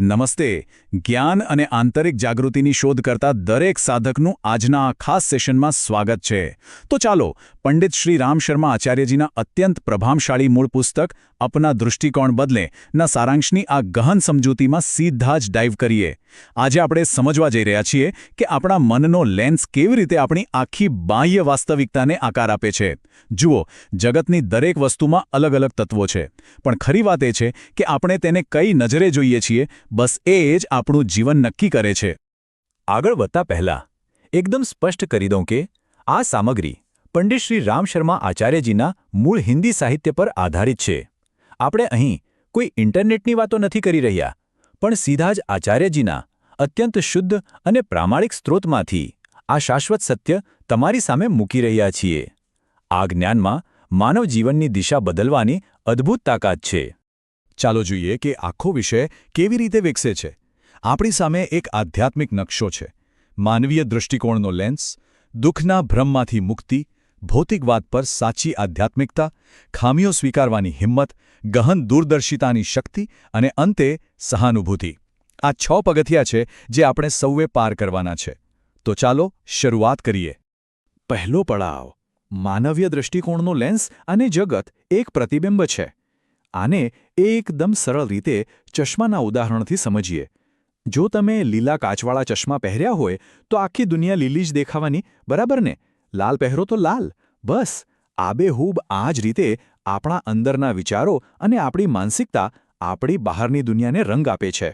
નમસ્તે. જ્ઞાન અને આંતરિક જાગૃતિની શોધ કરતા દરેક સાધકનું આજના આ ખાસ સેશનમાં સ્વાગત છે. તો ચાલો પંડિત શ્રી રામ શર્મા આચાર્યજીના અત્યંત પ્રભાવશાળી મૂળ પુસ્તક અપના દૃષ્ટિકોણ બદલે ના સારાંશની આ ગહન સમજૂતીમાં સીધા જ ડાઇવ કરીએ. આજે આપણે સમજવા જઈ રહ્યા છીએ કે આપણા મનનો લેન્સ કેવી રીતે આપણી આખી બાહ્ય વાસ્તવિકતાને આકાર આપે છે. જુઓ, જગતની દરેક વસ્તુમાં અલગ અલગ તત્વો છે, પણ ખરી વાત એ છે કે આપણે તેને કઈ નજરે જોઈએ છીએ, બસ એ જ આપણું જીવન નક્કી કરે છે. આગળ વધતા પહેલા એકદમ સ્પષ્ટ કરી દઉં કે આ સામગ્રી પંડિત શ્રી રામ શર્મા આચાર્યજીના મૂળ હિન્દી સાહિત્ય પર આધારિત છે. આપણે અહીં કોઈ ઇન્ટરનેટની વાતો નથી કરી રહ્યા, પણ સીધા જ આચાર્યજીના અત્યંત શુદ્ધ અને પ્રામાણિક સ્ત્રોતમાંથી આ શાશ્વત સત્ય તમારી સામે મૂકી રહ્યા છીએ. આ જ્ઞાનમાં માનવ જીવનની દિશા બદલવાની અદ્ભુત તાકાત છે. ચાલો જોઈએ કે આખો વિષય કેવી રીતે વિકસે છે. આપણી સામે એક આધ્યાત્મિક નકશો છે. માનવીય દૃષ્ટિકોણનો લેન્સ, દુઃખના ભ્રમમાંથી મુક્તિ, ભૌતિકવાદ પર સાચી આધ્યાત્મિકતા, ખામીઓ સ્વીકારવાની હિંમત, ગહન દૂરદર્શિતાની શક્તિ અને અંતે સહાનુભૂતિ. આ 6 પગથિયા છે જે આપણે સૌએ પાર કરવાના છે. તો ચાલો શરૂઆત કરીએ. પહેલો પડાવ, માનવીય દૃષ્ટિકોણનો લેન્સ અને જગત એક પ્રતિબિંબ છે. આને એકદમ સરળ રીતે ચશ્માના ઉદાહરણથી સમજીએ. જો તમે લીલા કાચવાળા ચશ્મા પહેર્યા હોય તો આખી દુનિયા લીલી જ દેખાવાની, બરાબર ને? લાલ પહેરો તો લાલ. બસ આબેહૂબ આ જ રીતે આપણા અંદરના વિચારો અને આપણી માનસિકતા આપણી બહારની દુનિયાને રંગ આપે છે.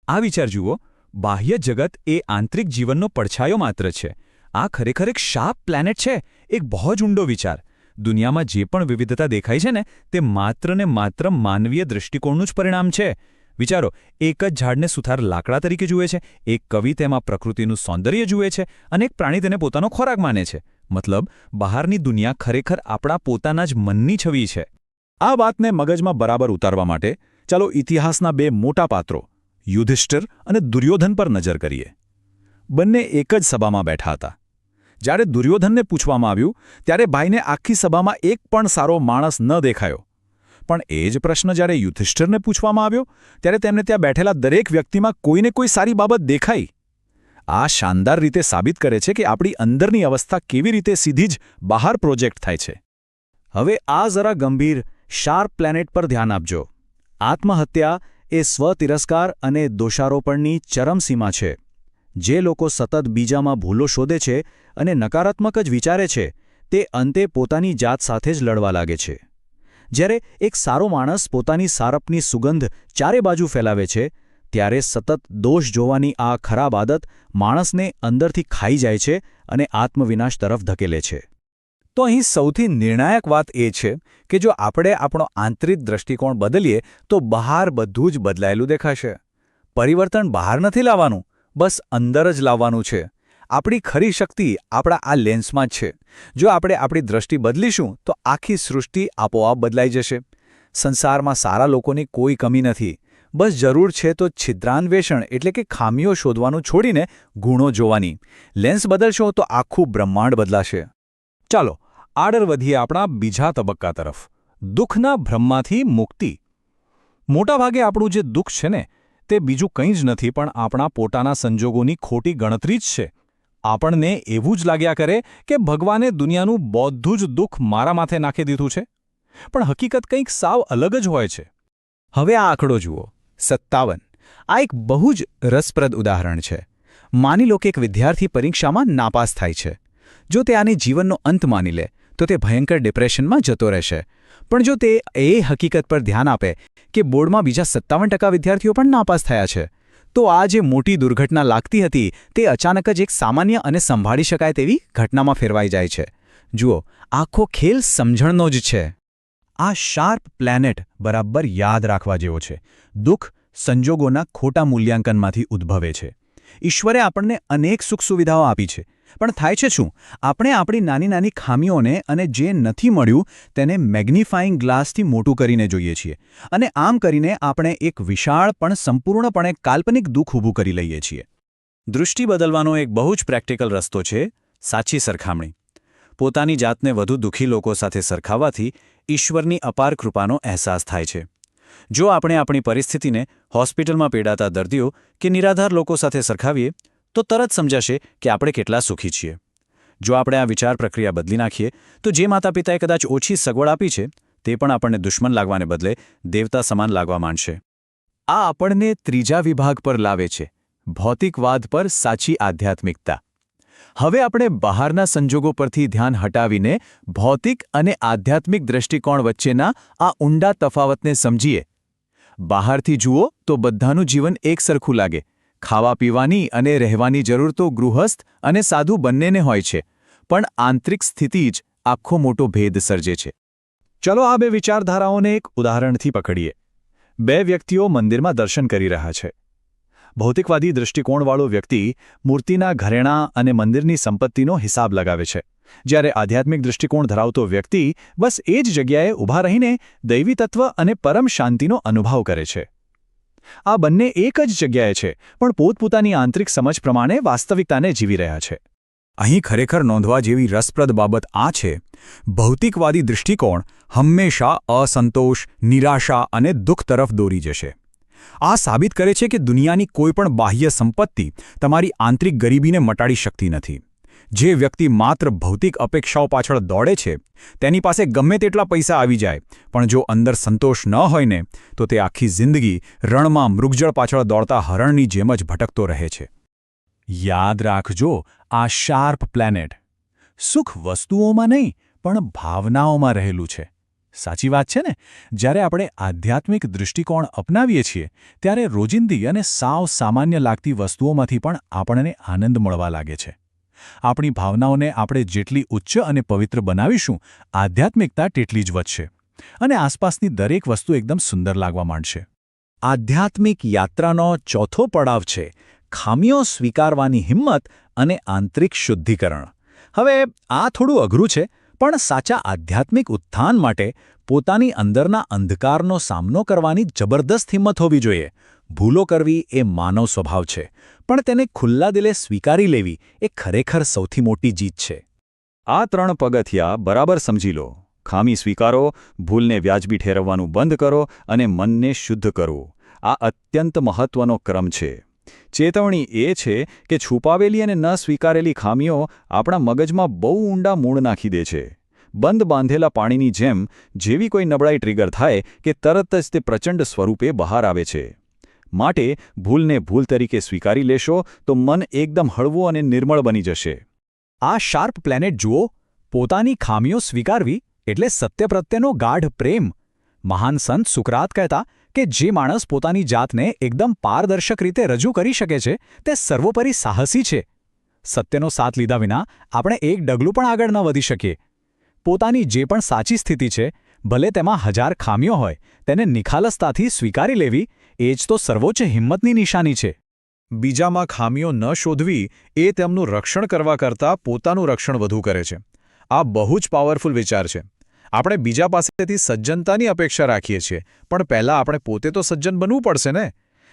આ વિચાર જુઓ, બાહ્ય જગત એ આંતરિક જીવનનો પડછાયો માત્ર છે. આ ખરેખર એક શાર્પ પ્લેનેટ છે, એક બહુ જ ઊંડો વિચાર. દુનિયામાં જે પણ વિવિધતા દેખાય છે ને, તે માત્ર ને માત્ર માનવીય દૃષ્ટિકોણનું જ પરિણામ છે. વિચારો, એક જ ઝાડને સુથાર લાકડા તરીકે જુએ છે, એક કવિ તેમાં પ્રકૃતિનું સૌંદર્ય જુએ છે અને એક પ્રાણી તેને પોતાનો ખોરાક માને છે. મતલબ, બહારની દુનિયા ખરેખર આપણા પોતાના જ મનની છબી છે. આ વાતને મગજમાં બરાબર ઉતારવા માટે ચાલો ઇતિહાસના 2 મોટા પાત્રો યુધિષ્ઠિર અને દુર્યોધન પર નજર કરીએ. બંને એક જ સભામાં બેઠા હતા. જ્યારે દુર્યોધનને પૂછવામાં આવ્યું ત્યારે ભાઈને આખી સભામાં એક પણ સારો માણસ ન દેખાયો. પણ એ જ પ્રશ્ન જ્યારે યુધિષ્ઠિરને પૂછવામાં આવ્યો ત્યારે તેમને ત્યાં બેઠેલા દરેક વ્યક્તિમાં કોઈને કોઈ સારી બાબત દેખાઈ. આ શાનદાર રીતે સાબિત કરે છે કે આપણી અંદરની અવસ્થા કેવી રીતે સીધી જ બહાર પ્રોજેક્ટ થાય છે. હવે આ જરા ગંભીર, શાર્પ પ્લેનેટ પર ધ્યાન આપજો. આત્મહત્યા એ સ્વતિરસ્કાર અને દોષારોપણની ચરમસીમા છે. જે લોકો સતત બીજામાં ભૂલો શોધે છે અને નકારાત્મક જ વિચારે છે, તે અંતે પોતાની જાત સાથે જ લડવા લાગે છે. જ્યારે એક સારો માણસ પોતાની સારપની સુગંધ ચારે બાજુ ફેલાવે છે, ત્યારે સતત દોષ જોવાની આ ખરાબ આદત માણસને અંદરથી ખાઈ જાય છે અને આત્મવિનાશ તરફ ધકેલે છે. તો અહીં સૌથી નિર્ણાયક વાત એ છે કે જો આપણે આપણો આંતરિક દૃષ્ટિકોણ બદલીએ તો બહાર બધું જ બદલાયેલું દેખાશે. પરિવર્તન બહાર નથી લાવવાનું, બસ અંદર જ લાવવાનું છે. આપણી ખરી શક્તિ આપણા આ લેન્સમાં જ છે. જો આપણે આપણી દૃષ્ટિ બદલીશું તો આખી સૃષ્ટિ આપોઆપ બદલાઈ જશે. સંસારમાં સારા લોકોની કોઈ કમી નથી. બસ જરૂર છે તો છિદ્રાન્વેષણ એટલે કે ખામીઓ શોધવાનું છોડીને ગુણો જોવાની. લેન્સ બદલશો તો આખું બ્રહ્માંડ બદલાશે. ચાલો આગળ વધીએ આપણા બીજા તબક્કા તરફ, દુઃખના ભ્રમમાંથી મુક્તિ. મોટાભાગે આપણું જે દુઃખ છે ને, તે બીજું કંઈ જ નથી પણ આપણા પોતાના સંજોગોની ખોટી ગણતરી જ છે. આપણને એવું જ લાગ્યા કરે કે ભગવાને દુનિયાનું બધું જ દુઃખ મારા માથે નાખી દીધું છે, પણ હકીકત કંઈક સાવ અલગ જ હોય છે. હવે આ આંકડો જુઓ, 57. આ એક બહુ જ રસપ્રદ ઉદાહરણ છે. માની લો કે એક વિદ્યાર્થી પરીક્ષામાં નાપાસ થાય છે. જો તે આને જીવનનો અંત માની લે તો તે ભયંકર ડિપ્રેશનમાં જતો રહેશે. પણ જો તે એ હકીકત પર ધ્યાન આપે કે બોર્ડમાં બીજા 57% વિદ્યાર્થીઓ પણ નાપાસ થયા છે, તો આ જે મોટી દુર્ઘટના લાગતી હતી તે અચાનક જ એક સામાન્ય અને સંભાળી શકાય તેવી ઘટનામાં ફેરવાઈ જાય છે. જુઓ, આખો ખેલ સમજણનો જ છે. આ શાર્પ પ્લેનેટ બરાબર યાદ રાખવા જેવો છે. દુઃખ સંજોગોના ખોટા મૂલ્યાંકનમાંથી ઉદ્ભવે છે. ઈશ્વરે આપણને અનેક સુખ સુવિધાઓ આપી છે, પણ થાય છે શું? આપણે આપણી નાની નાની ખામીઓને અને જે નથી મળ્યું તેને મેગ્નિફાઇંગ ગ્લાસથી મોટું કરીને જોઈએ છીએ, અને આમ કરીને આપણે એક વિશાળ પણ સંપૂર્ણપણે કાલ્પનિક દુઃખ ઊભું કરી લઈએ છીએ. દૃષ્ટિ બદલવાનો એક બહુ જ પ્રેક્ટિકલ રસ્તો છે સાચી સરખામણી. પોતાની જાતને વધુ દુઃખી લોકો સાથે સરખાવવાથી ઈશ્વરની અપાર કૃપાનો અહેસાસ થાય છે. જો આપણે આપણી પરિસ્થિતિને હોસ્પિટલમાં પીડાતા દર્દીઓ કે નિરાધાર લોકો સાથે સરખાવીએ તો તરત સમજાશે કે આપણે કેટલા સુખી છીએ. જો આપણે આ વિચાર પ્રક્રિયા બદલી નાખીએ તો જે માતાપિતાએ કદાચ ઓછી સગવડ આપી છે તે પણ આપણને દુશ્મન લાગવાને બદલે દેવતા સમાન લાગવા માંડશે. આ આપણને ત્રીજા વિભાગ પર લાવે છે, ભૌતિકવાદ પર સાચી આધ્યાત્મિકતા. હવે આપણે બહારના સંજોગો પરથી ધ્યાન હટાવીને ભૌતિક અને આધ્યાત્મિક દૃષ્ટિકોણ વચ્ચેના આ ઊંડા તફાવતને સમજીએ. બહારથી જુઓ તો બધાનું જીવન એક સરખું લાગે. ખાવા પીવાની અને રહેવાની જરૂર તો ગૃહસ્થ અને સાધુ બંનેને હોય છે, પણ આંતરિક સ્થિતિ જ આખો મોટો ભેદ સર્જે છે. ચલો આ બે વિચારધારાઓને એક ઉદાહરણથી પકડીએ. બે વ્યક્તિઓ મંદિરમાં દર્શન કરી રહ્યા છે. ભૌતિકવાદી દૃષ્ટિકોણવાળો વ્યક્તિ મૂર્તિના ઘરેણાં અને મંદિરની સંપત્તિનો હિસાબ લગાવે છે, જ્યારે આધ્યાત્મિક દૃષ્ટિકોણ ધરાવતો વ્યક્તિ બસ એ જ જગ્યાએ ઊભા રહીને દૈવી તત્વ અને પરમ શાંતિનો અનુભવ કરે છે. આ બંને એક જ જગ્યાએ છે, પણ પોતપોતાની આંતરિક સમજ પ્રમાણે વાસ્તવિકતાને જીવી રહ્યા છે. અહીં ખરેખર નોંધવા જેવી રસપ્રદ બાબત આ છે, ભૌતિકવાદી દૃષ્ટિકોણ હંમેશા અસંતોષ, નિરાશા અને દુઃખ તરફ દોરી જશે. આ સાબિત કરે છે કે દુનિયાની કોઈપણ બાહ્ય સંપત્તિ તમારી આંતરિક ગરીબીને મટાડી શકતી નથી. જે વ્યક્તિ માત્ર ભૌતિક અપેક્ષાઓ પાછળ દોડે છે તેની પાસે ગમે તેટલા પૈસા આવી જાય, પણ જો અંદર સંતોષ ન હોય ને તો તે આખી જિંદગી રણમાં મૃગજળ પાછળ દોડતા હરણની જેમ જ ભટકતો રહે છે. યાદ રાખજો, આ શાર્પ પ્લેનેટ. સુખ વસ્તુઓમાં નહીં પણ ભાવનાઓમાં રહેલું છે. સાચી વાત છે ને? જ્યારે આપણે આધ્યાત્મિક દૃષ્ટિકોણ અપનાવીએ છીએ ત્યારે રોજિંદી અને સાવ સામાન્ય લાગતી વસ્તુઓમાંથી પણ આપણને આનંદ મળવા લાગે છે. આપણી ભાવનાઓને આપણે જેટલી ઉચ્ચ અને પવિત્ર બનાવીશું, આધ્યાત્મિકતા તેટલી જ વધશે અને આસપાસની દરેક વસ્તુ એકદમ સુંદર લાગવા માંડશે. આધ્યાત્મિક યાત્રાનો ચોથો પડાવ છે ખામીઓ સ્વીકારવાની હિંમત અને આંતરિક શુદ્ધિકરણ. હવે આ થોડું અઘરું છે, પણ સાચા આધ્યાત્મિક ઉત્થાન માટે પોતાની અંદરના અંધકારનો સામનો કરવાની જબરદસ્ત હિંમત હોવી જોઈએ. ભૂલો કરવી એ માનવ સ્વભાવ છે, પણ તેને ખુલ્લા દિલે સ્વીકારી લેવી એ ખરેખર સૌથી મોટી જીત છે. આ 3 પગથિયા બરાબર સમજી લો. ખામી સ્વીકારો, ભૂલને વ્યાજબી ઠેરવવાનું બંધ કરો અને મનને શુદ્ધ કરો. આ અત્યંત મહત્વનો ક્રમ છે. ચેતવણી એ છે કે છુપાવેલી અને ન સ્વીકારેલી ખામીઓ આપણા મગજમાં બહુ ઊંડા મૂળ નાખી દે છે. બંધ બાંધેલા પાણીની જેમ જેવી કોઈ નબળાઈ ટ્રિગર થાય કે તરત જ તે પ્રચંડ સ્વરૂપે બહાર આવે છે. માટે ભૂલને ભૂલ તરીકે સ્વીકારી લેશો તો મન એકદમ હળવું અને નિર્મળ બની જશે. આ શાર્પ પ્લેનેટ જુઓ. પોતાની ખામીઓ સ્વીકારવી એટલે સત્ય પ્રત્યેનો ગાઢ પ્રેમ. મહાન સંત સુકરાત કહેતા કે જે માણસ પોતાની જાતને એકદમ પારદર્શક રીતે રજૂ કરી શકે છે તે સર્વોપરી સાહસી છે. સત્યનો સાથ લીધા વિના આપણે એક ડગલું પણ આગળ ન વધી શકીએ. પોતાની જે પણ સાચી સ્થિતિ છે, ભલે તેમાં 1000 ખામીઓ હોય, તેને નિખાલસતાથી સ્વીકારી લેવી એ જ તો સર્વોચ્ચ હિંમતની નિશાની છે. બીજામાં ખામીઓ ન શોધવી એ તેમનું રક્ષણ કરવા કરતાં પોતાનું રક્ષણ વધુ કરે છે. આ બહુ જ પાવરફુલ વિચાર છે. આપણે બીજા પાસેથી સજ્જનતાની અપેક્ષા રાખીએ છીએ, પણ પહેલાં આપણે પોતે તો સજ્જન બનવું પડશે ને.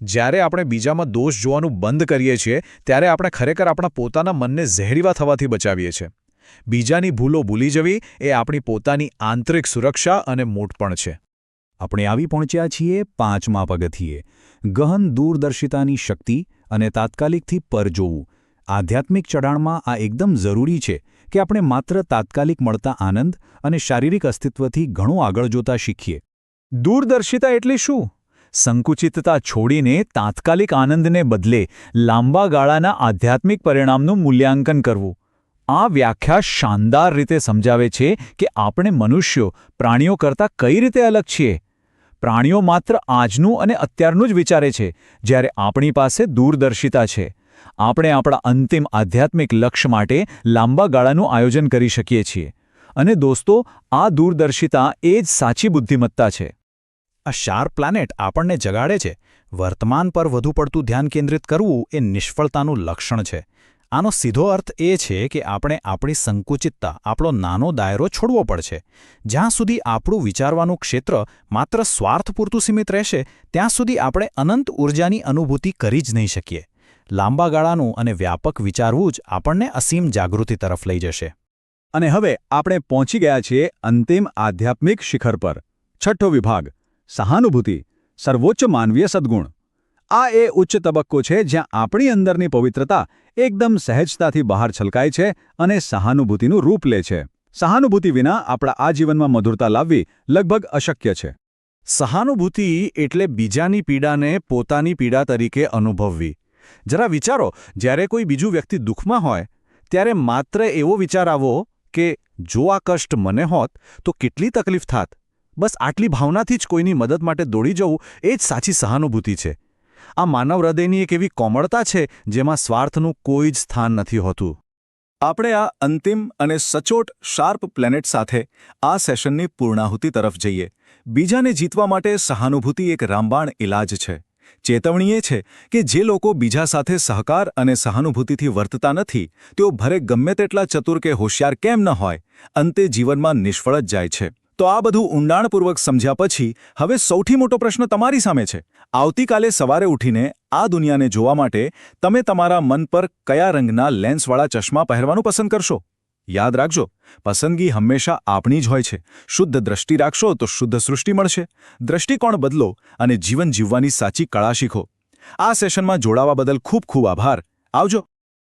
જ્યારે આપણે બીજામાં દોષ જોવાનું બંધ કરીએ છીએ ત્યારે આપણે ખરેખર આપણા પોતાના મનને ઝેરીવા થવાથી બચાવીએ છીએ. બીજાની ભૂલો ભૂલી જવી એ આપણી પોતાની આંતરિક સુરક્ષા અને મોટપણ છે. આપણે આવી પહોંચ્યા છીએ 5મા પગથિયે, ગહન દૂરદર્શિતાની શક્તિ અને તાત્કાલિકથી પર જોવું. આધ્યાત્મિક ચઢાણમાં આ એકદમ જરૂરી છે કે આપણે માત્ર તાત્કાલિક મળતા આનંદ અને શારીરિક અસ્તિત્વથી ઘણું આગળ જોતા શીખીએ. દૂરદર્શિતા એટલે શું? સંકુચિતતા છોડીને તાત્કાલિક આનંદને બદલે લાંબા ગાળાના આધ્યાત્મિક પરિણામનું મૂલ્યાંકન કરવું. આ વ્યાખ્યા શાનદાર રીતે સમજાવે છે કે આપણે મનુષ્યો પ્રાણીઓ કરતાં કઈ રીતે અલગ છીએ. પ્રાણીઓ માત્ર આજનું અને અત્યારનું જ વિચારે છે, જ્યારે આપણી પાસે દૂરદર્શિતા છે. આપણે આપણા અંતિમ આધ્યાત્મિક લક્ષ્ય માટે લાંબા ગાળાનું આયોજન કરી શકીએ છીએ. અને દોસ્તો, આ દૂરદર્શિતા એ જ સાચી બુદ્ધિમત્તા છે. આ શાર્પ પ્લેનેટ આપણને જગાડે છે. વર્તમાન પર વધુ પડતું ધ્યાન કેન્દ્રિત કરવું એ નિષ્ફળતાનું લક્ષણ છે. આનો સીધો અર્થ એ છે કે આપણે આપણી સંકુચિતતા, આપણો નાનો દાયરો છોડવો પડશે. જ્યાં સુધી આપણું વિચારવાનું ક્ષેત્ર માત્ર સ્વાર્થ પૂરતું સીમિત રહેશે, ત્યાં સુધી આપણે અનંત ઊર્જાની અનુભૂતિ કરી જ નહીં શકીએ. લાંબા ગાળાનું અને વ્યાપક વિચારવું જ આપણને અસીમ જાગૃતિ તરફ લઈ જશે. અને હવે આપણે પહોંચી ગયા છીએ અંતિમ આધ્યાત્મિક શિખર પર. 6થો વિભાગ, સહાનુભૂતિ. સર્વોચ્ચ માનવીય સદ્ગુણ. આ એ ઉચ્ચ તબક્કો છે જ્યાં આપણી અંદરની પવિત્રતા એકદમ સહેજતાથી બહાર છલકાય છે અને સહાનુભૂતિનું રૂપ લે છે. સહાનુભૂતિ વિના આપણા આ જીવનમાં મધુરતા લાવવી લગભગ અશક્ય છે. સહાનુભૂતિ એટલે બીજાની પીડાને પોતાની પીડા તરીકે અનુભવવી. જરા વિચારો, જ્યારે કોઈ બીજું વ્યક્તિ દુઃખમાં હોય ત્યારે માત્ર એવો વિચાર આવો કે જો આ કષ્ટ મને હોત તો કેટલી તકલીફ થાત. બસ આટલી ભાવનાથી જ કોઈની મદદ માટે દોડી જવું એ જ સાચી સહાનુભૂતિ છે. આ માનવ હૃદયની એક એવી કોમળતા છે જેમાં સ્વાર્થનું કોઈ જ સ્થાન નથી હોતું. આપણે આ અંતિમ અને સચોટ શાર્પ પ્લેનેટ સાથે આ સેશનની પૂર્ણાહુતિ તરફ જઈએ. બીજાને જીતવા માટે સહાનુભૂતિ એક રામબાણ ઇલાજ છે. ચેતવણી એ છે કે જે લોકો બીજા સાથે સહકાર અને સહાનુભૂતિથી વર્તતા નથી તેઓ ભરે ગમે તેટલા ચતુર કે હોશિયાર કેમ ન હોય, અંતે જીવનમાં નિષ્ફળ જ જાય છે. તો આ બધું ઊંડાણપૂર્વક સમજ્યા પછી હવે સૌથી મોટો પ્રશ્ન તમારી સામે છે. આવતીકાલે સવારે ઉઠીને આ દુનિયાને જોવા માટે તમે તમારા મન પર કયા રંગના લેન્સવાળા ચશ્મા પહેરવાનું પસંદ કરશો? યાદ રાખજો, પસંદગી હંમેશા આપણી જ હોય છે. શુદ્ધ દ્રષ્ટિ રાખશો તો શુદ્ધ સૃષ્ટિ મળશે. દ્રષ્ટિકોણ બદલો અને જીવન જીવવાની સાચી કળા શીખો. આ સેશનમાં જોડાવા બદલ ખૂબ ખૂબ આભાર. આવજો.